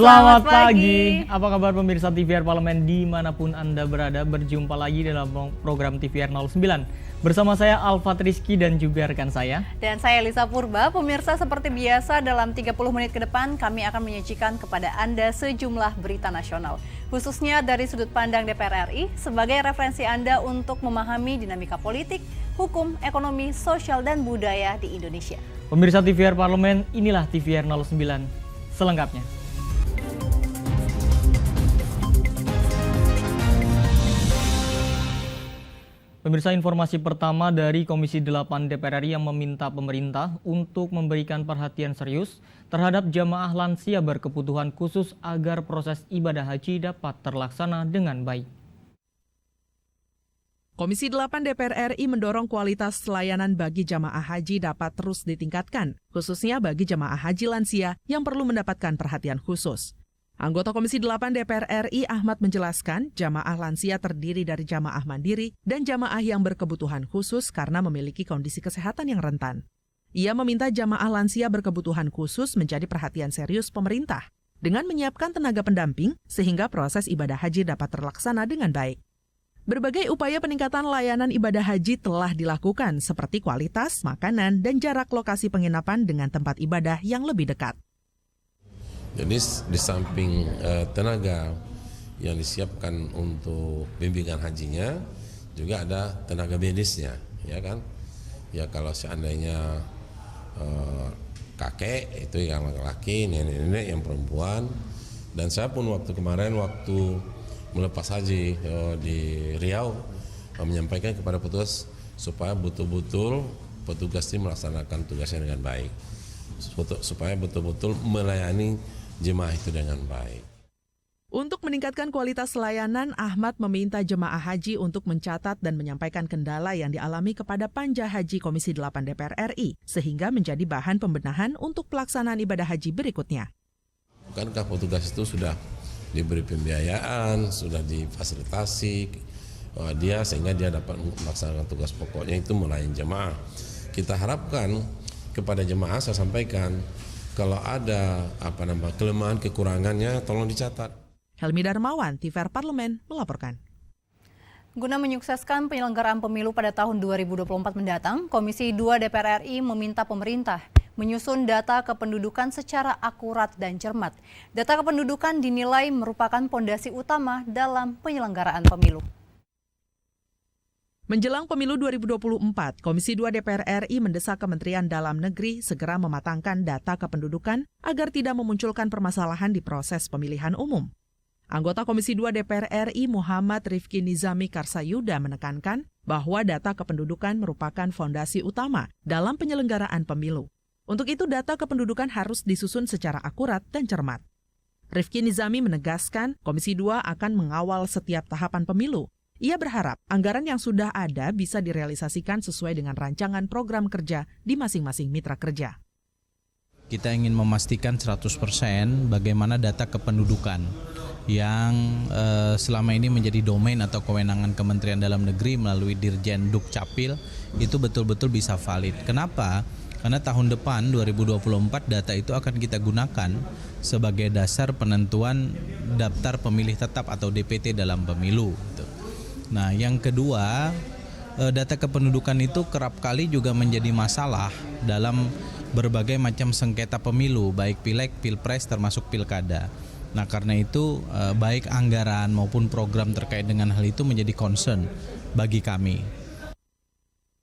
Selamat pagi. Apa kabar pemirsa TVR Parlemen dimanapun Anda berada? Berjumpa lagi dalam program TVR 09. Bersama saya Alfat Rizky dan juga rekan saya. Dan saya Lisa Purba. Pemirsa, seperti biasa dalam 30 menit ke depan kami akan menyajikan kepada Anda sejumlah berita nasional. Khususnya dari sudut pandang DPR RI sebagai referensi Anda untuk memahami dinamika politik, hukum, ekonomi, sosial, dan budaya di Indonesia. Pemirsa TVR Parlemen, inilah TVR 09 selengkapnya. Pemirsa, informasi pertama dari Komisi 8 DPR RI yang meminta pemerintah untuk memberikan perhatian serius terhadap jamaah lansia berkebutuhan khusus agar proses ibadah haji dapat terlaksana dengan baik. Komisi 8 DPR RI mendorong kualitas layanan bagi jamaah haji dapat terus ditingkatkan, khususnya bagi jamaah haji lansia yang perlu mendapatkan perhatian khusus. Anggota Komisi 8 DPR RI Ahmad menjelaskan, jamaah lansia terdiri dari jamaah mandiri dan jamaah yang berkebutuhan khusus karena memiliki kondisi kesehatan yang rentan. Ia meminta jamaah lansia berkebutuhan khusus menjadi perhatian serius pemerintah dengan menyiapkan tenaga pendamping sehingga proses ibadah haji dapat terlaksana dengan baik. Berbagai upaya peningkatan layanan ibadah haji telah dilakukan seperti kualitas, makanan, dan jarak lokasi penginapan dengan tempat ibadah yang lebih dekat. Jadi di samping tenaga yang disiapkan untuk bimbingan hajinya, juga ada tenaga medisnya, ya kan? Ya kalau seandainya kakek itu yang laki-laki, nenek-nenek yang perempuan, dan saya pun waktu kemarin melepas haji di Riau menyampaikan kepada petugas supaya betul-betul petugas ini melaksanakan tugasnya dengan baik, supaya betul-betul melayani jemaah itu dengan baik. Untuk meningkatkan kualitas layanan, Ahmad meminta jemaah haji untuk mencatat dan menyampaikan kendala yang dialami kepada Panja Haji Komisi 8 DPR RI, sehingga menjadi bahan pembenahan untuk pelaksanaan ibadah haji berikutnya. Bukankah petugas itu sudah diberi pembiayaan, sudah difasilitasi dia sehingga dia dapat melaksanakan tugas pokoknya itu melayani jemaah. Kita harapkan kepada jemaah, saya sampaikan, kalau ada kelemahan kekurangannya tolong dicatat. Helmi Darmawan, TVR Parlemen melaporkan. Guna menyukseskan penyelenggaraan pemilu pada tahun 2024 mendatang, Komisi 2 DPR RI meminta pemerintah menyusun data kependudukan secara akurat dan cermat. Data kependudukan dinilai merupakan pondasi utama dalam penyelenggaraan pemilu. Menjelang pemilu 2024, Komisi 2 DPR RI mendesak Kementerian Dalam Negeri segera mematangkan data kependudukan agar tidak memunculkan permasalahan di proses pemilihan umum. Anggota Komisi 2 DPR RI Muhammad Rifki Nizami Karsayuda menekankan bahwa data kependudukan merupakan fondasi utama dalam penyelenggaraan pemilu. Untuk itu, data kependudukan harus disusun secara akurat dan cermat. Rifki Nizami menegaskan Komisi 2 akan mengawal setiap tahapan pemilu. Ia berharap anggaran yang sudah ada bisa direalisasikan sesuai dengan rancangan program kerja di masing-masing mitra kerja. Kita ingin memastikan 100% bagaimana data kependudukan yang selama ini menjadi domain atau kewenangan Kementerian Dalam Negeri melalui Dirjen Dukcapil itu betul-betul bisa valid. Kenapa? Karena tahun depan 2024 data itu akan kita gunakan sebagai dasar penentuan daftar pemilih tetap atau DPT dalam pemilu. Nah, yang kedua, data kependudukan itu kerap kali juga menjadi masalah dalam berbagai macam sengketa pemilu, baik pileg, pilpres, termasuk pilkada. Nah, karena itu baik anggaran maupun program terkait dengan hal itu menjadi concern bagi kami.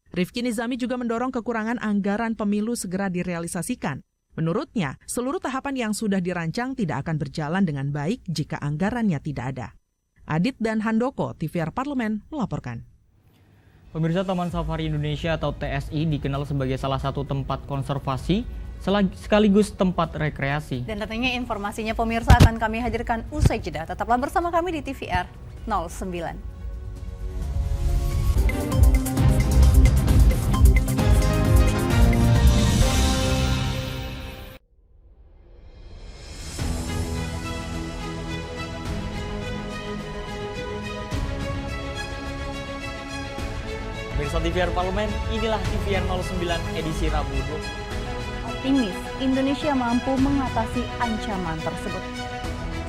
Rifki Nizami juga mendorong kekurangan anggaran pemilu segera direalisasikan. Menurutnya, seluruh tahapan yang sudah dirancang tidak akan berjalan dengan baik jika anggarannya tidak ada. Adit dan Handoko, TVR Parlemen melaporkan. Pemirsa, Taman Safari Indonesia atau TSI dikenal sebagai salah satu tempat konservasi sekaligus tempat rekreasi. Dan tentunya informasinya pemirsa akan kami hadirkan usai jeda. Tetaplah bersama kami di TVR 09. Pemirsa TVR Parlemen, inilah TVR 09 edisi Rabu. Optimis, Indonesia mampu mengatasi ancaman tersebut.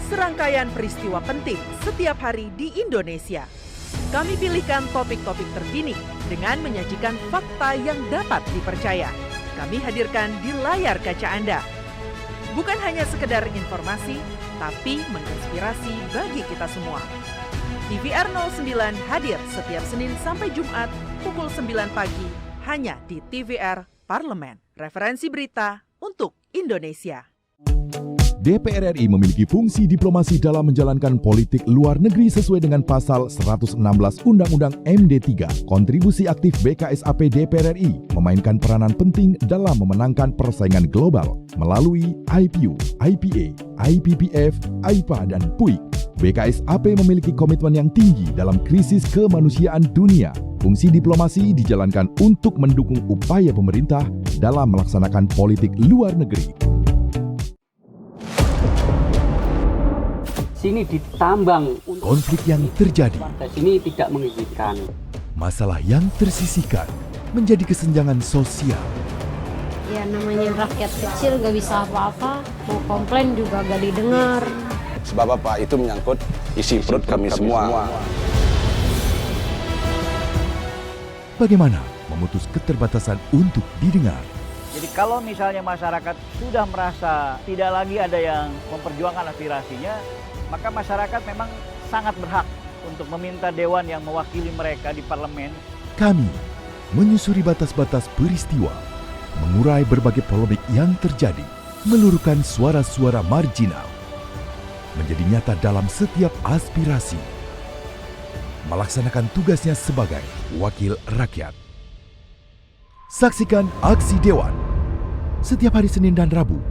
serangkaian peristiwa penting setiap hari di Indonesia. Kami pilihkan topik-topik terkini dengan menyajikan fakta yang dapat dipercaya. Kami hadirkan di layar kaca Anda. Bukan hanya sekedar informasi, tapi menginspirasi bagi kita semua. TVR 09 hadir setiap Senin sampai Jumat pukul 9 pagi hanya di TVR Parlemen. Referensi berita untuk Indonesia. DPR RI memiliki fungsi diplomasi dalam menjalankan politik luar negeri sesuai dengan pasal 116 Undang-Undang MD3. Kontribusi aktif BKSAP DPR RI memainkan peranan penting dalam memenangkan persaingan global melalui IPU, IPA, IPPF, AIPA, dan PUIK. BKSAP memiliki komitmen yang tinggi dalam krisis kemanusiaan dunia. Fungsi diplomasi dijalankan untuk mendukung upaya pemerintah dalam melaksanakan politik luar negeri. Sini ditambang. Konflik yang terjadi, Sini tidak mengizinkan. masalah yang tersisihkan menjadi kesenjangan sosial. Ya namanya rakyat kecil gak bisa apa-apa, mau komplain juga gak didengar. Sebab apa? Itu menyangkut isi perut kami semua. Bagaimana memutus keterbatasan untuk didengar? Jadi kalau misalnya masyarakat sudah merasa tidak lagi ada yang memperjuangkan aspirasinya, maka masyarakat memang sangat berhak untuk meminta dewan yang mewakili mereka di parlemen. Kami menyusuri batas-batas peristiwa, mengurai berbagai polemik yang terjadi, meluruhkan suara-suara marginal, menjadi nyata dalam setiap aspirasi, melaksanakan tugasnya sebagai wakil rakyat. Saksikan Aksi Dewan setiap hari Senin dan Rabu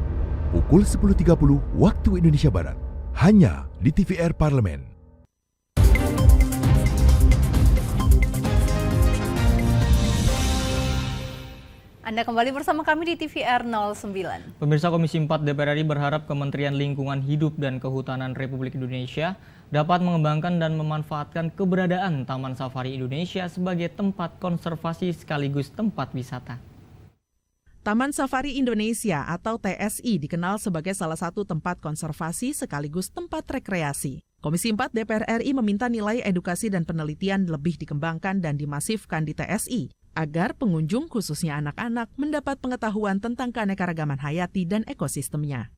pukul 10.30 waktu Indonesia Barat hanya di TVR Parlemen. Anda kembali bersama kami di TVR 09. Pemirsa, Komisi 4 DPR RI berharap Kementerian Lingkungan Hidup dan Kehutanan Republik Indonesia dapat mengembangkan dan memanfaatkan keberadaan Taman Safari Indonesia sebagai tempat konservasi sekaligus tempat wisata. Taman Safari Indonesia atau TSI dikenal sebagai salah satu tempat konservasi sekaligus tempat rekreasi. Komisi 4 DPR RI meminta nilai edukasi dan penelitian lebih dikembangkan dan dimasifkan di TSI, agar pengunjung khususnya anak-anak mendapat pengetahuan tentang keanekaragaman hayati dan ekosistemnya.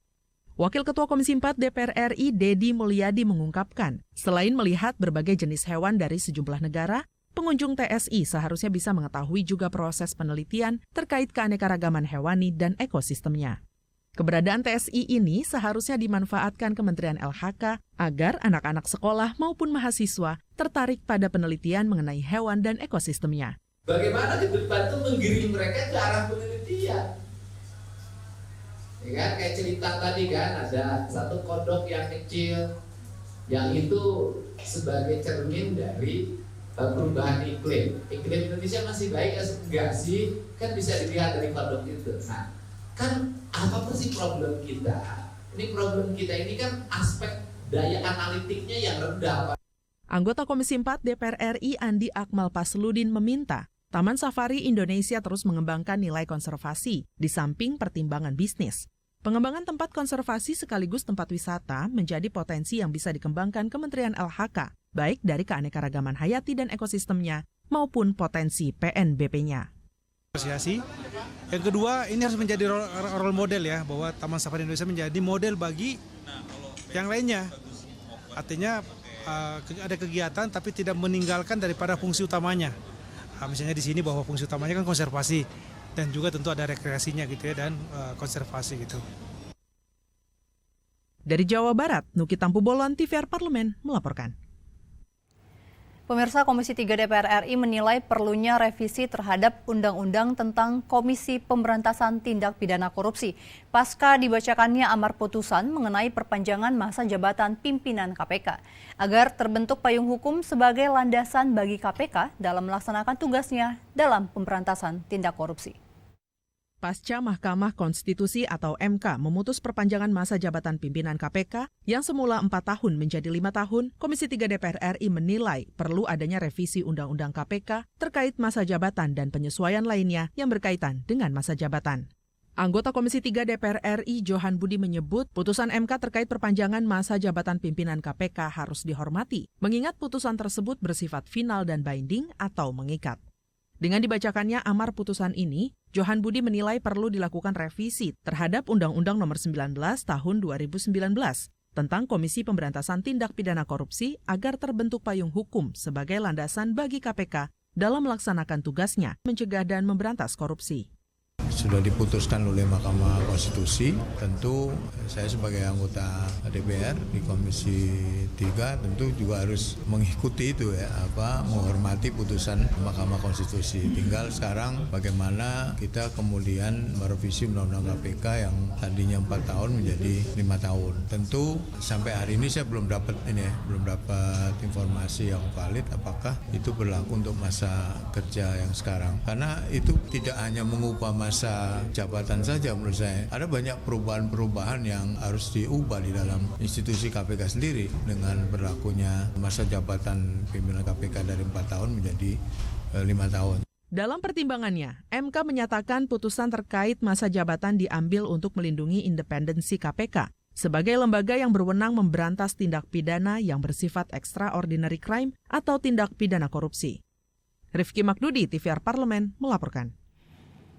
Wakil Ketua Komisi 4 DPR RI Dedi Mulyadi mengungkapkan, selain melihat berbagai jenis hewan dari sejumlah negara, pengunjung TSI seharusnya bisa mengetahui juga proses penelitian terkait keanekaragaman hewani dan ekosistemnya. Keberadaan TSI ini seharusnya dimanfaatkan Kementerian LHK agar anak-anak sekolah maupun mahasiswa tertarik pada penelitian mengenai hewan dan ekosistemnya. Bagaimana ke depan itu menggiring mereka ke arah penelitian. Ya kan, kayak cerita tadi kan, ada satu kodok yang kecil yang itu sebagai cermin dari perubahan iklim. Iklim Indonesia masih baik ya enggak sih? Kan bisa dilihat dari kodok itu. Nah, kan apa sih problem kita? Ini problem kita ini kan aspek daya analitiknya yang rendah. Anggota Komisi 4 DPR RI Andi Akmal Pasludin meminta Taman Safari Indonesia terus mengembangkan nilai konservasi di samping pertimbangan bisnis. Pengembangan tempat konservasi sekaligus tempat wisata menjadi potensi yang bisa dikembangkan Kementerian LHK, baik dari keanekaragaman hayati dan ekosistemnya maupun potensi PNBP-nya. Yang kedua, ini harus menjadi role model ya, bahwa Taman Safari Indonesia menjadi model bagi yang lainnya. Artinya ada kegiatan tapi tidak meninggalkan daripada fungsi utamanya. Misalnya di sini bahwa fungsi utamanya kan konservasi dan juga tentu ada rekreasinya gitu ya, dan konservasi gitu. Dari Jawa Barat, Nuki Tampu Bolon, TVR Parlemen melaporkan. Pemirsa, Komisi 3 DPR RI menilai perlunya revisi terhadap Undang-Undang tentang Komisi Pemberantasan Tindak Pidana Korupsi pasca dibacakannya amar putusan mengenai perpanjangan masa jabatan pimpinan KPK, agar terbentuk payung hukum sebagai landasan bagi KPK dalam melaksanakan tugasnya dalam pemberantasan tindak korupsi. Pasca Mahkamah Konstitusi atau MK memutus perpanjangan masa jabatan pimpinan KPK yang semula 4 tahun menjadi 5 tahun, Komisi 3 DPR RI menilai perlu adanya revisi Undang-Undang KPK terkait masa jabatan dan penyesuaian lainnya yang berkaitan dengan masa jabatan. Anggota Komisi 3 DPR RI Johan Budi menyebut putusan MK terkait perpanjangan masa jabatan pimpinan KPK harus dihormati, mengingat putusan tersebut bersifat final dan binding atau mengikat. Dengan dibacakannya amar putusan ini, Johan Budi menilai perlu dilakukan revisi terhadap Undang-Undang Nomor 19 Tahun 2019 tentang Komisi Pemberantasan Tindak Pidana Korupsi agar terbentuk payung hukum sebagai landasan bagi KPK dalam melaksanakan tugasnya mencegah dan memberantas korupsi. Sudah diputuskan oleh Mahkamah Konstitusi, tentu saya sebagai anggota DPR di Komisi 3 tentu juga harus mengikuti itu ya, menghormati putusan Mahkamah Konstitusi. Tinggal sekarang bagaimana kita kemudian merevisi Undang-Undang KPK yang tadinya 4 tahun menjadi 5 tahun. Tentu sampai hari ini saya belum dapat informasi yang valid apakah itu berlaku untuk masa kerja yang sekarang. Karena itu tidak hanya mengubah masa jabatan saja menurut saya. Ada banyak perubahan-perubahan yang harus diubah di dalam institusi KPK sendiri dengan berlakunya masa jabatan pimpinan KPK dari 4 tahun menjadi 5 tahun. Dalam pertimbangannya, MK menyatakan putusan terkait masa jabatan diambil untuk melindungi independensi KPK sebagai lembaga yang berwenang memberantas tindak pidana yang bersifat extraordinary crime atau tindak pidana korupsi. Rifki Makdudi, TVR Parlemen, melaporkan.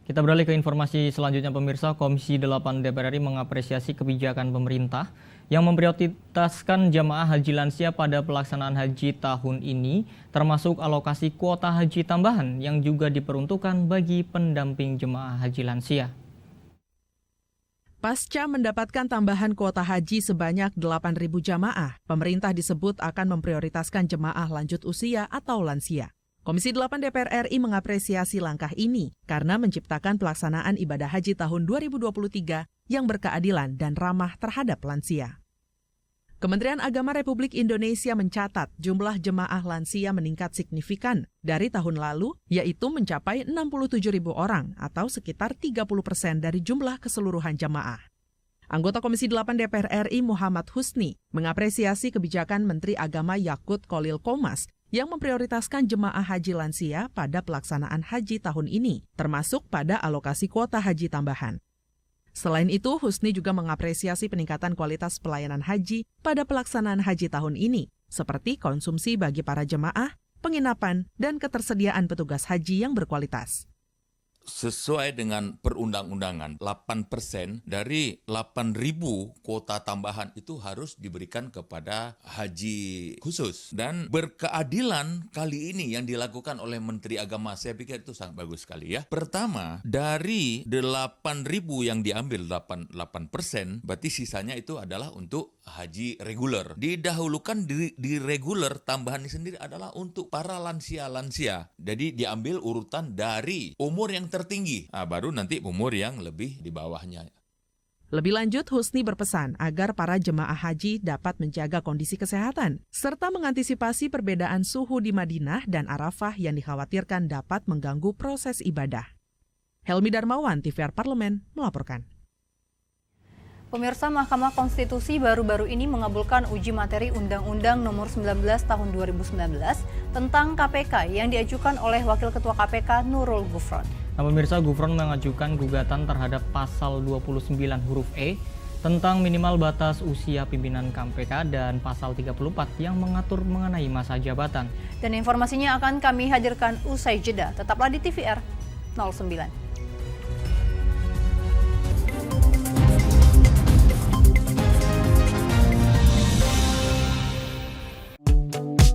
Kita beralih ke informasi selanjutnya pemirsa. Komisi 8 DPR RI mengapresiasi kebijakan pemerintah yang memprioritaskan jamaah haji lansia pada pelaksanaan haji tahun ini, termasuk alokasi kuota haji tambahan yang juga diperuntukkan bagi pendamping jemaah haji lansia. Pasca mendapatkan tambahan kuota haji sebanyak 8.000 jamaah, pemerintah disebut akan memprioritaskan jemaah lanjut usia atau lansia. Komisi 8 DPR RI mengapresiasi langkah ini karena menciptakan pelaksanaan ibadah haji tahun 2023 yang berkeadilan dan ramah terhadap lansia. Kementerian Agama Republik Indonesia mencatat jumlah jemaah lansia meningkat signifikan dari tahun lalu, yaitu mencapai 67.000 orang atau sekitar 30% dari jumlah keseluruhan jemaah. Anggota Komisi 8 DPR RI Muhammad Husni mengapresiasi kebijakan Menteri Agama Yakut Khalil Qomas yang memprioritaskan jemaah haji lansia pada pelaksanaan haji tahun ini, termasuk pada alokasi kuota haji tambahan. Selain itu, Husni juga mengapresiasi peningkatan kualitas pelayanan haji pada pelaksanaan haji tahun ini, seperti konsumsi bagi para jemaah, penginapan, dan ketersediaan petugas haji yang berkualitas. Sesuai dengan perundang-undangan, 8% dari 8.000 kuota tambahan itu harus diberikan kepada haji khusus. Dan berkeadilan kali ini yang dilakukan oleh Menteri Agama, saya pikir itu sangat bagus sekali ya. Pertama, dari 8.000 yang diambil 8%, berarti sisanya itu adalah untuk haji reguler. Didahulukan di reguler tambahan ini sendiri adalah untuk para lansia-lansia. Jadi diambil urutan dari umur yang tertinggi, baru nanti umur yang lebih di bawahnya. Lebih lanjut, Husni berpesan agar para jemaah haji dapat menjaga kondisi kesehatan, serta mengantisipasi perbedaan suhu di Madinah dan Arafah yang dikhawatirkan dapat mengganggu proses ibadah. Helmi Darmawan, TVR Parlemen, melaporkan. Pemirsa, Mahkamah Konstitusi baru-baru ini mengabulkan uji materi Undang-Undang Nomor 19 Tahun 2019 tentang KPK yang diajukan oleh Wakil Ketua KPK Nurul Gufron. Nah, pemirsa, Gufron mengajukan gugatan terhadap pasal 29 huruf E tentang minimal batas usia pimpinan KPK dan pasal 34 yang mengatur mengenai masa jabatan. Dan informasinya akan kami hadirkan usai jeda. Tetaplah di TVR 09.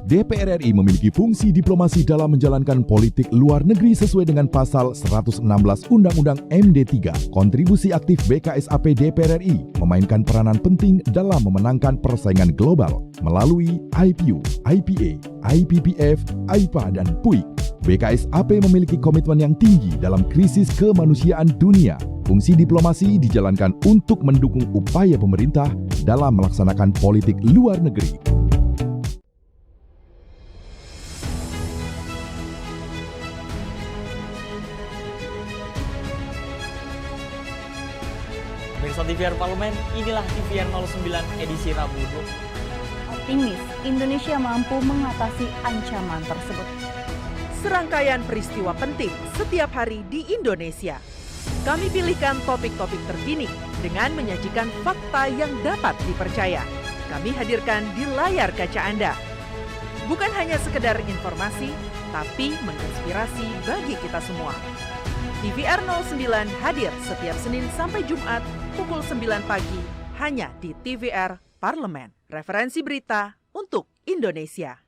DPR RI memiliki fungsi diplomasi dalam menjalankan politik luar negeri sesuai dengan pasal 116 Undang-Undang MD 3. Kontribusi aktif BKSAP DPR RI memainkan peranan penting dalam memenangkan persaingan global melalui IPU, IPA, IPPF, IPA, dan PUIK. BKSAP memiliki komitmen yang tinggi dalam krisis kemanusiaan dunia. Fungsi diplomasi dijalankan untuk mendukung upaya pemerintah dalam melaksanakan politik luar negeri. Pemirsa TVR Parlemen, inilah TVR 09 edisi Rabu. Optimis, Indonesia mampu mengatasi ancaman tersebut. Serangkaian peristiwa penting setiap hari di Indonesia. Kami pilihkan topik-topik terkini dengan menyajikan fakta yang dapat dipercaya. Kami hadirkan di layar kaca Anda. Bukan hanya sekedar informasi, tapi menginspirasi bagi kita semua. TVR 09 hadir setiap Senin sampai Jumat pukul 9 pagi hanya di TVR Parlemen. Referensi berita untuk Indonesia.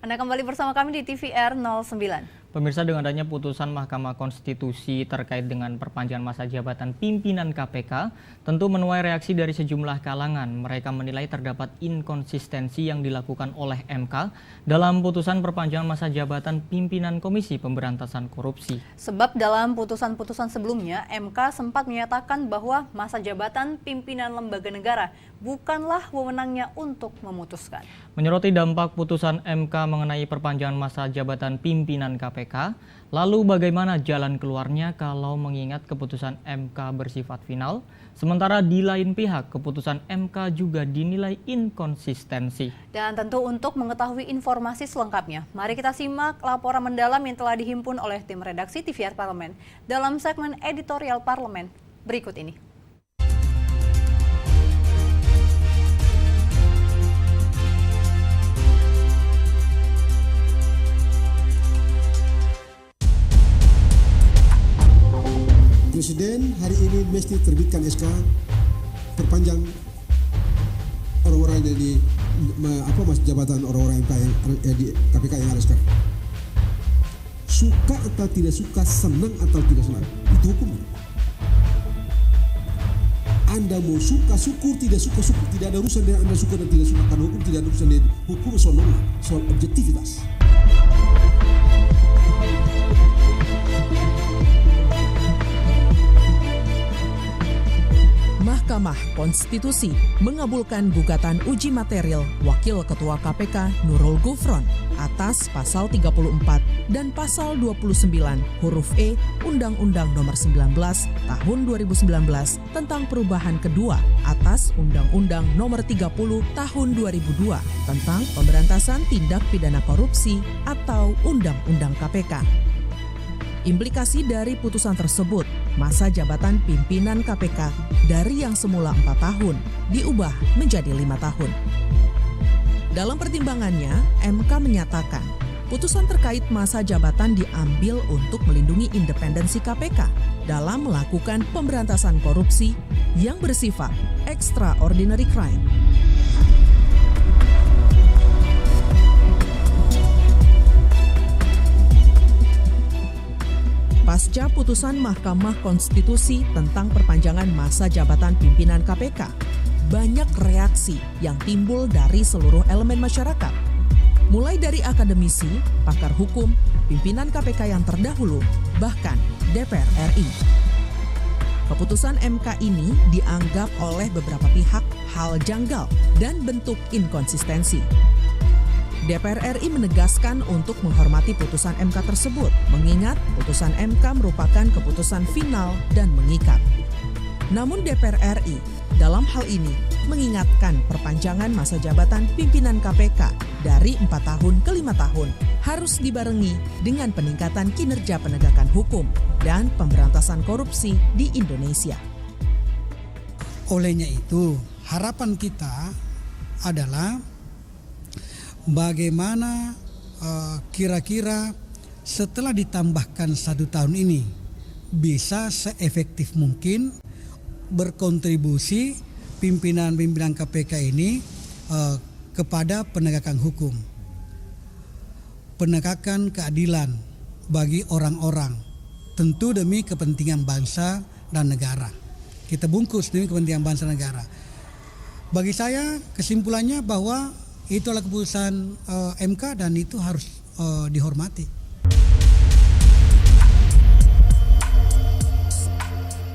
Anda kembali bersama kami di TVR 09. Pemirsa, dengan adanya putusan Mahkamah Konstitusi terkait dengan perpanjangan masa jabatan pimpinan KPK, tentu menuai reaksi dari sejumlah kalangan. Mereka menilai terdapat inkonsistensi yang dilakukan oleh MK dalam putusan perpanjangan masa jabatan pimpinan Komisi Pemberantasan Korupsi. Sebab dalam putusan-putusan sebelumnya, MK sempat menyatakan bahwa masa jabatan pimpinan lembaga negara bukanlah wewenangnya untuk memutuskan. Menyoroti dampak putusan MK mengenai perpanjangan masa jabatan pimpinan KPK, lalu bagaimana jalan keluarnya kalau mengingat keputusan MK bersifat final, sementara di lain pihak keputusan MK juga dinilai inkonsistensi. Dan tentu untuk mengetahui informasi selengkapnya, mari kita simak laporan mendalam yang telah dihimpun oleh tim redaksi TVR Parlemen dalam segmen editorial Parlemen berikut ini. Presiden hari ini mesti terbitkan SK perpanjang orang-orang yang di masa jabatan orang-orang yang di KPK yang ada sekarang. Suka atau tidak suka, senang atau tidak senang, itu hukum. Anda mau suka syukur, tidak suka syukur, tidak ada urusan dengan Anda suka dan tidak suka, karena hukum tidak ada urusan dengan hukum soal objektivitas. Mahkamah Konstitusi mengabulkan gugatan uji material Wakil Ketua KPK Nurul Gufron atas Pasal 34 dan Pasal 29 huruf E Undang-Undang Nomor 19 Tahun 2019 tentang perubahan kedua atas Undang-Undang Nomor 30 Tahun 2002 tentang pemberantasan tindak pidana korupsi atau Undang-Undang KPK. Implikasi dari putusan tersebut, masa jabatan pimpinan KPK dari yang semula 4 tahun diubah menjadi 5 tahun. Dalam pertimbangannya, MK menyatakan putusan terkait masa jabatan diambil untuk melindungi independensi KPK dalam melakukan pemberantasan korupsi yang bersifat extraordinary crime. Pasca putusan Mahkamah Konstitusi tentang perpanjangan masa jabatan pimpinan KPK, banyak reaksi yang timbul dari seluruh elemen masyarakat. Mulai dari akademisi, pakar hukum, pimpinan KPK yang terdahulu, bahkan DPR RI. Keputusan MK ini dianggap oleh beberapa pihak hal janggal dan bentuk inkonsistensi. DPR RI menegaskan untuk menghormati putusan MK tersebut, mengingat putusan MK merupakan keputusan final dan mengikat. Namun DPR RI dalam hal ini mengingatkan perpanjangan masa jabatan pimpinan KPK dari 4 tahun ke 5 tahun harus dibarengi dengan peningkatan kinerja penegakan hukum dan pemberantasan korupsi di Indonesia. Olehnya itu, harapan kita adalah bagaimana kira-kira setelah ditambahkan 1 tahun ini bisa seefektif mungkin berkontribusi pimpinan-pimpinan KPK ini kepada penegakan hukum, penegakan keadilan bagi orang-orang, tentu demi kepentingan bangsa dan negara. Kita bungkus demi kepentingan bangsa dan negara. Bagi saya kesimpulannya bahwa itu adalah keputusan MK dan itu harus dihormati.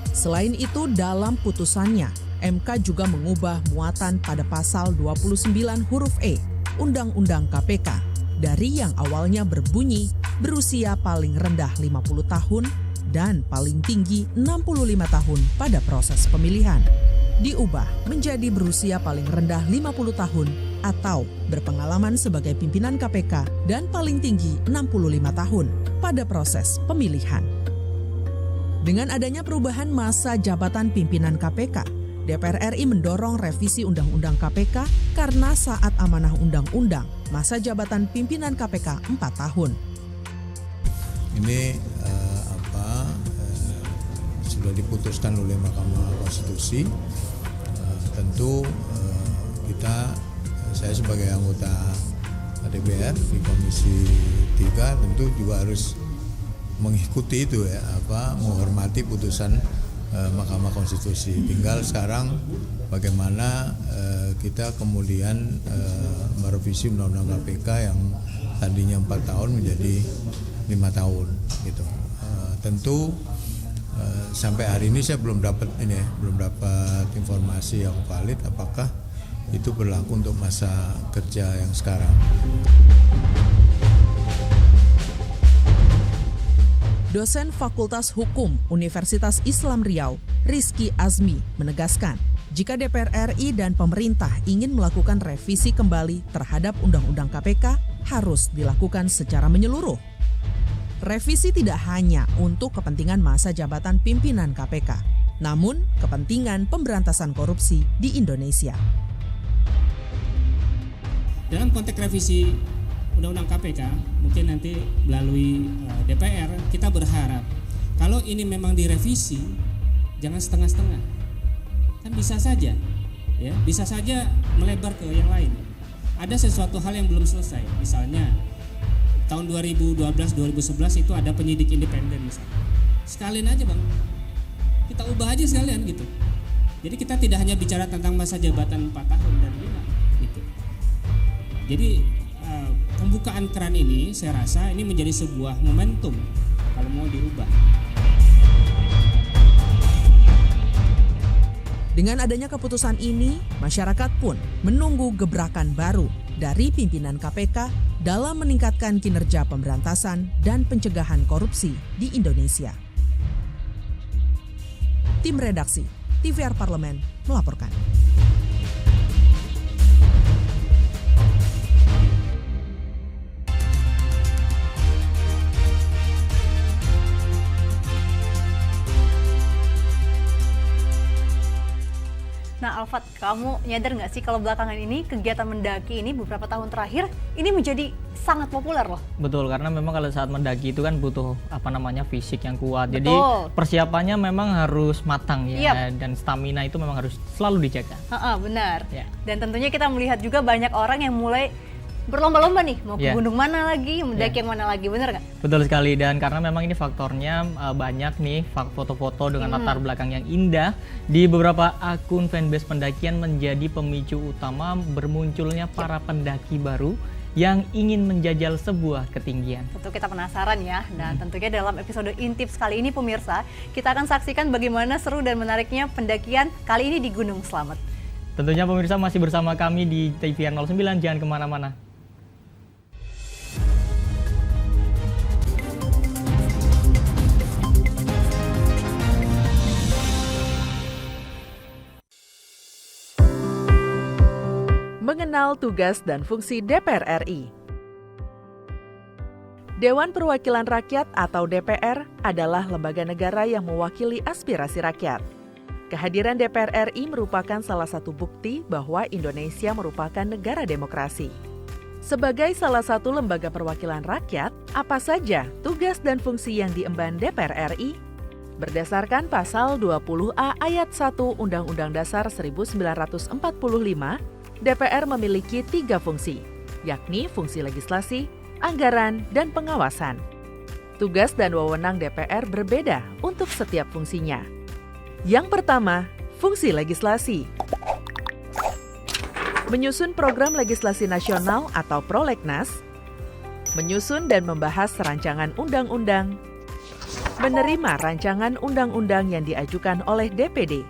Selain itu, dalam putusannya, MK juga mengubah muatan pada pasal 29 huruf E Undang-Undang KPK dari yang awalnya berbunyi berusia paling rendah 50 tahun dan paling tinggi 65 tahun pada proses pemilihan, diubah menjadi berusia paling rendah 50 tahun atau berpengalaman sebagai pimpinan KPK dan paling tinggi 65 tahun pada proses pemilihan. Dengan adanya perubahan masa jabatan pimpinan KPK, DPR RI mendorong revisi Undang-Undang KPK karena saat amanah undang-undang, masa jabatan pimpinan KPK 4 tahun. Ini sudah diputuskan oleh Mahkamah Konstitusi. Tentu saya sebagai anggota DPR di Komisi 3 tentu juga harus mengikuti itu ya, menghormati putusan Mahkamah Konstitusi. Tinggal sekarang bagaimana kita kemudian merevisi Undang-Undang KPK yang tadinya 4 tahun menjadi 5 tahun gitu. Tentu sampai hari ini saya belum dapat informasi yang valid apakah itu berlaku untuk masa kerja yang sekarang. Dosen Fakultas Hukum Universitas Islam Riau, Rizky Azmi, menegaskan jika DPR RI dan pemerintah ingin melakukan revisi kembali terhadap Undang-Undang KPK harus dilakukan secara menyeluruh. Revisi tidak hanya untuk kepentingan masa jabatan pimpinan KPK, namun kepentingan pemberantasan korupsi di Indonesia. Dalam konteks revisi Undang-Undang KPK, mungkin nanti melalui DPR, kita berharap kalau ini memang direvisi, jangan setengah-setengah. Kan bisa saja, ya, bisa saja melebar ke yang lain. Ada sesuatu hal yang belum selesai, misalnya tahun 2012-2011 itu ada penyidik independen misalnya. Sekalian aja Bang, kita ubah aja sekalian gitu. Jadi kita tidak hanya bicara tentang masa jabatan 4 tahun dan 5 gitu. Jadi pembukaan keran ini saya rasa ini menjadi sebuah momentum kalau mau dirubah. Dengan adanya keputusan ini, masyarakat pun menunggu gebrakan baru dari pimpinan KPK dalam meningkatkan kinerja pemberantasan dan pencegahan korupsi di Indonesia. Tim Redaksi TVR Parlemen melaporkan. Nah Alfat, kamu nyadar nggak sih kalau belakangan ini kegiatan mendaki ini beberapa tahun terakhir ini menjadi sangat populer loh. Betul, karena memang kalau saat mendaki itu kan butuh fisik yang kuat. Betul. Jadi persiapannya memang harus matang ya, Yep. dan stamina itu memang harus selalu dijaga. Benar. Ya. Dan tentunya kita melihat juga banyak orang yang mulai berlomba-lomba nih mau ke Ya. gunung mana lagi, mendaki yang mana lagi, benar nggak? Betul sekali, dan karena memang ini faktornya banyak nih foto-foto dengan latar belakang yang indah di beberapa akun fanbase pendakian menjadi pemicu utama bermunculnya para pendaki baru yang ingin menjajal sebuah ketinggian. Tentu kita penasaran ya, dan tentunya dalam episode Intips kali ini pemirsa, kita akan saksikan bagaimana seru dan menariknya pendakian kali ini di Gunung Slamet. Tentunya pemirsa masih bersama kami di TVR 09, jangan kemana-mana. Mengenal tugas dan fungsi DPR RI. Dewan Perwakilan Rakyat atau DPR adalah lembaga negara yang mewakili aspirasi rakyat. Kehadiran DPR RI merupakan salah satu bukti bahwa Indonesia merupakan negara demokrasi. Sebagai salah satu lembaga perwakilan rakyat, apa saja tugas dan fungsi yang diemban DPR RI? Berdasarkan pasal 20A ayat 1 Undang-Undang Dasar 1945, DPR memiliki 3 fungsi, yakni fungsi legislasi, anggaran, dan pengawasan. Tugas dan wewenang DPR berbeda untuk setiap fungsinya. Yang pertama, fungsi legislasi. Menyusun program legislasi nasional atau prolegnas, menyusun dan membahas rancangan undang-undang, menerima rancangan undang-undang yang diajukan oleh DPD,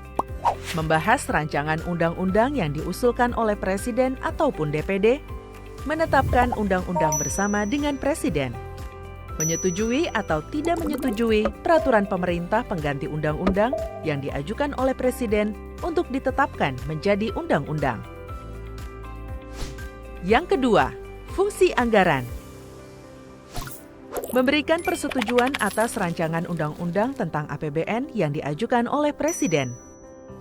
membahas rancangan undang-undang yang diusulkan oleh Presiden ataupun DPD, menetapkan undang-undang bersama dengan Presiden, menyetujui atau tidak menyetujui peraturan pemerintah pengganti undang-undang yang diajukan oleh Presiden untuk ditetapkan menjadi undang-undang. Yang kedua, fungsi anggaran. Memberikan persetujuan atas rancangan undang-undang tentang APBN yang diajukan oleh Presiden.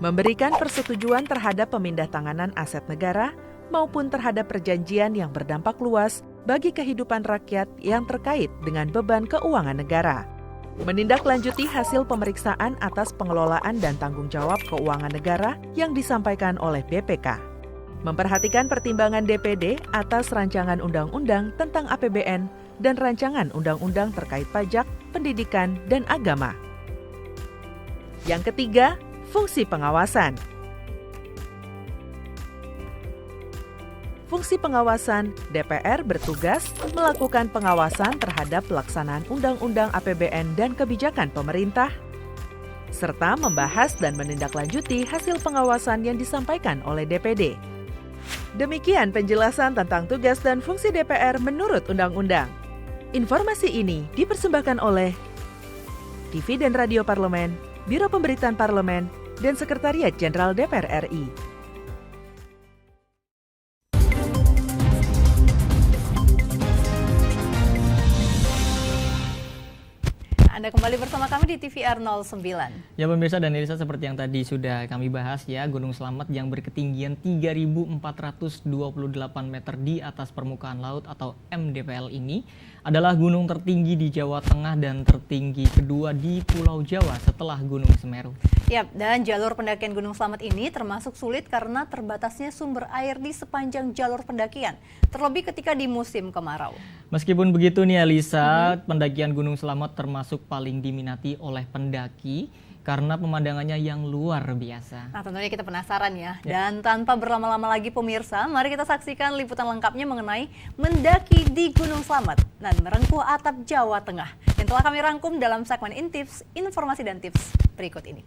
Memberikan persetujuan terhadap pemindahtanganan aset negara maupun terhadap perjanjian yang berdampak luas bagi kehidupan rakyat yang terkait dengan beban keuangan negara. Menindaklanjuti hasil pemeriksaan atas pengelolaan dan tanggung jawab keuangan negara yang disampaikan oleh BPK. Memperhatikan pertimbangan DPD atas rancangan undang-undang tentang APBN dan rancangan undang-undang terkait pajak, pendidikan, dan agama. Yang ketiga, fungsi pengawasan. Fungsi pengawasan, DPR bertugas melakukan pengawasan terhadap pelaksanaan undang-undang APBN dan kebijakan pemerintah, serta membahas dan menindaklanjuti hasil pengawasan yang disampaikan oleh DPD. Demikian penjelasan tentang tugas dan fungsi DPR menurut undang-undang. Informasi ini dipersembahkan oleh TV dan Radio Parlemen, Biro Pemberitaan Parlemen, dan Sekretariat Jenderal DPR RI. Anda kembali bersama kami di TVR 09. Ya pemirsa dan Elisa, seperti yang tadi sudah kami bahas ya, Gunung Slamet yang berketinggian 3.428 meter di atas permukaan laut atau MDPL ini adalah gunung tertinggi di Jawa Tengah dan tertinggi kedua di Pulau Jawa setelah Gunung Semeru. Yap, dan jalur pendakian Gunung Slamet ini termasuk sulit karena terbatasnya sumber air di sepanjang jalur pendakian, terlebih ketika di musim kemarau. Meskipun begitu nih Elisa, pendakian Gunung Slamet termasuk paling diminati oleh pendaki karena pemandangannya yang luar biasa. Nah, tentunya kita penasaran ya. Dan tanpa berlama-lama lagi pemirsa, mari kita saksikan liputan lengkapnya mengenai mendaki di Gunung Slamet dan merengkuh atap Jawa Tengah yang telah kami rangkum dalam segmen Intips, informasi dan tips berikut ini.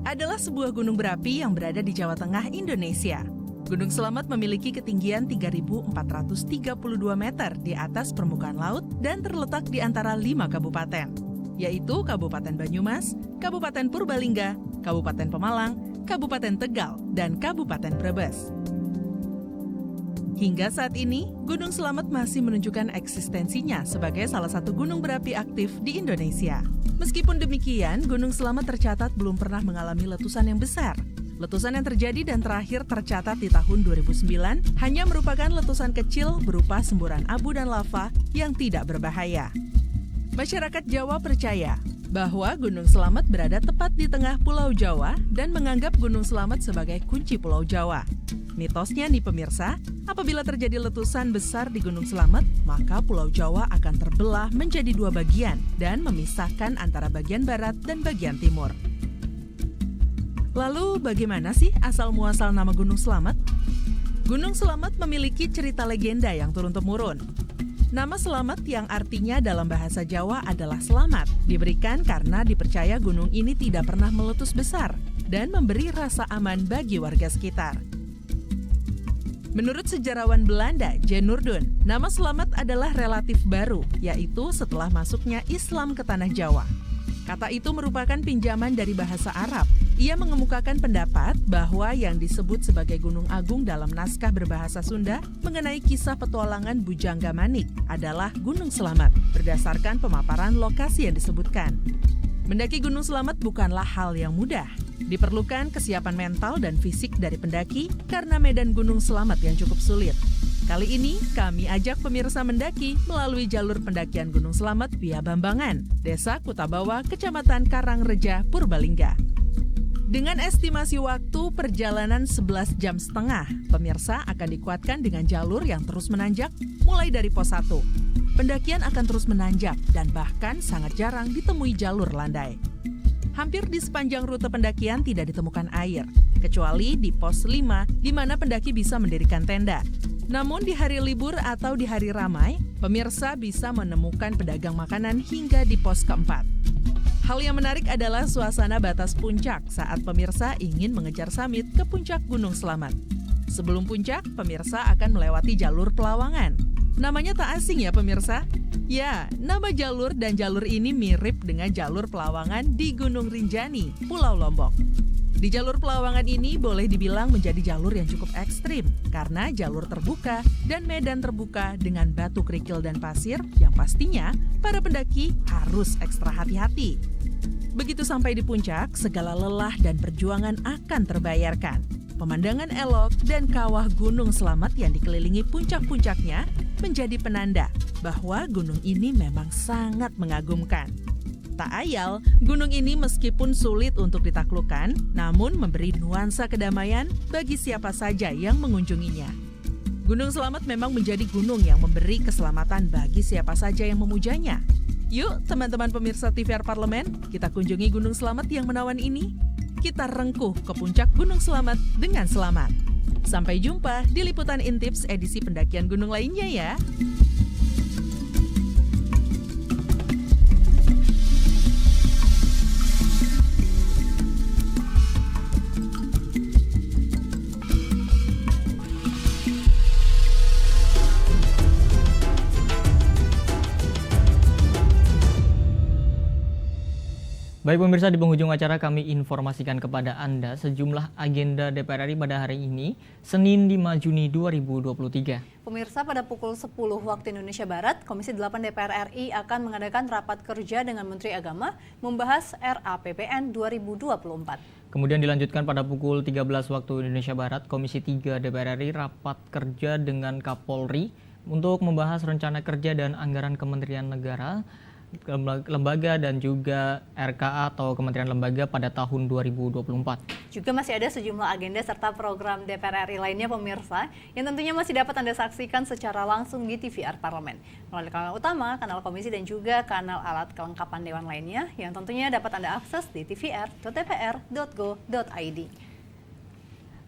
Adalah sebuah gunung berapi yang berada di Jawa Tengah, Indonesia. Gunung Slamet memiliki ketinggian 3.432 meter di atas permukaan laut dan terletak di antara 5 kabupaten, yaitu Kabupaten Banyumas, Kabupaten Purbalingga, Kabupaten Pemalang, Kabupaten Tegal, dan Kabupaten Brebes. Hingga saat ini, Gunung Slamet masih menunjukkan eksistensinya sebagai salah satu gunung berapi aktif di Indonesia. Meskipun demikian, Gunung Slamet tercatat belum pernah mengalami letusan yang besar. Letusan yang terjadi dan terakhir tercatat di tahun 2009 hanya merupakan letusan kecil berupa semburan abu dan lava yang tidak berbahaya. Masyarakat Jawa percaya bahwa Gunung Slamet berada tepat di tengah Pulau Jawa dan menganggap Gunung Slamet sebagai kunci Pulau Jawa. Mitosnya nih pemirsa, apabila terjadi letusan besar di Gunung Slamet, maka Pulau Jawa akan terbelah menjadi 2 bagian dan memisahkan antara bagian barat dan bagian timur. Lalu bagaimana sih asal-muasal nama Gunung Slamet? Gunung Slamet memiliki cerita legenda yang turun-temurun. Nama Slamet yang artinya dalam bahasa Jawa adalah selamat, diberikan karena dipercaya gunung ini tidak pernah meletus besar dan memberi rasa aman bagi warga sekitar. Menurut sejarawan Belanda, Jan Noordin, nama Slamet adalah relatif baru, yaitu setelah masuknya Islam ke tanah Jawa. Kata itu merupakan pinjaman dari bahasa Arab. Ia mengemukakan pendapat bahwa yang disebut sebagai Gunung Agung dalam naskah berbahasa Sunda mengenai kisah petualangan Bujangga Manik adalah Gunung Slamet, berdasarkan pemaparan lokasi yang disebutkan. Mendaki Gunung Slamet bukanlah hal yang mudah. Diperlukan kesiapan mental dan fisik dari pendaki karena medan Gunung Slamet yang cukup sulit. Kali ini kami ajak pemirsa mendaki melalui jalur pendakian Gunung Slamet via Bambangan, Desa Kutabawa, Kecamatan Karangreja, Purbalingga. Dengan estimasi waktu perjalanan 11,5 jam, pemirsa akan dikuatkan dengan jalur yang terus menanjak mulai dari pos 1. Pendakian akan terus menanjak dan bahkan sangat jarang ditemui jalur landai. Hampir di sepanjang rute pendakian tidak ditemukan air, kecuali di pos 5 di mana pendaki bisa mendirikan tenda. Namun di hari libur atau di hari ramai, pemirsa bisa menemukan pedagang makanan hingga di pos keempat. Hal yang menarik adalah suasana batas puncak saat pemirsa ingin mengejar summit ke puncak Gunung Slamet. Sebelum puncak, pemirsa akan melewati jalur Pelawangan. Namanya tak asing ya pemirsa? Ya, nama jalur dan jalur ini mirip dengan jalur Pelawangan di Gunung Rinjani, Pulau Lombok. Di jalur Pelawangan ini boleh dibilang menjadi jalur yang cukup ekstrim karena jalur terbuka dan medan terbuka dengan batu kerikil dan pasir yang pastinya para pendaki harus ekstra hati-hati. Begitu sampai di puncak, segala lelah dan perjuangan akan terbayarkan. Pemandangan elok dan kawah Gunung Slamet yang dikelilingi puncak-puncaknya menjadi penanda bahwa gunung ini memang sangat mengagumkan. Tak ayal, gunung ini meskipun sulit untuk ditaklukkan, namun memberi nuansa kedamaian bagi siapa saja yang mengunjunginya. Gunung Slamet memang menjadi gunung yang memberi keselamatan bagi siapa saja yang memujanya. Yuk teman-teman pemirsa TVR Parlemen, kita kunjungi Gunung Slamet yang menawan ini. Kita rengkuh ke puncak Gunung Slamet dengan selamat. Sampai jumpa di Liputan Intips edisi pendakian gunung lainnya ya. Baik pemirsa, di penghujung acara kami informasikan kepada Anda sejumlah agenda DPR RI pada hari ini, Senin 5 Juni 2023. Pemirsa, pada pukul 10 waktu Indonesia Barat, Komisi 8 DPR RI akan mengadakan rapat kerja dengan Menteri Agama membahas RAPBN 2024. Kemudian dilanjutkan pada pukul 13 waktu Indonesia Barat, Komisi 3 DPR RI rapat kerja dengan Kapolri untuk membahas rencana kerja dan anggaran Kementerian Negara, lembaga dan juga RKA atau Kementerian Lembaga pada tahun 2024. Juga masih ada sejumlah agenda serta program DPR RI lainnya pemirsa yang tentunya masih dapat Anda saksikan secara langsung di TVR Parlemen melalui kanal utama, kanal komisi dan juga kanal alat kelengkapan dewan lainnya yang tentunya dapat Anda akses di tvr.dpr.go.id.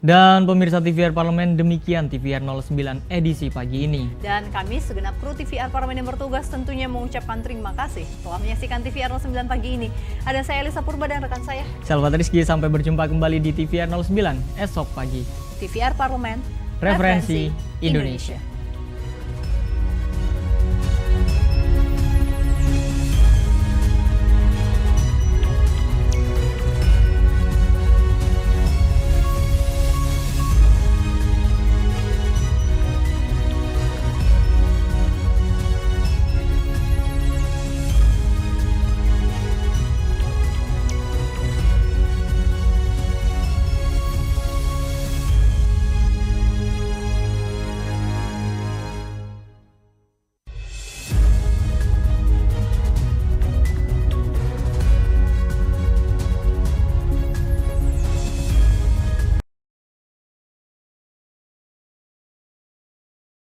Dan pemirsa TVR Parlemen, demikian TVR 09 edisi pagi ini. Dan kami segenap kru TVR Parlemen yang bertugas tentunya mengucapkan terima kasih telah menyaksikan TVR 09 pagi ini. Ada saya Elisa Purba dan rekan saya Salvat Rizky, sampai berjumpa kembali di TVR 09 esok pagi. TVR Parlemen, Referensi Indonesia.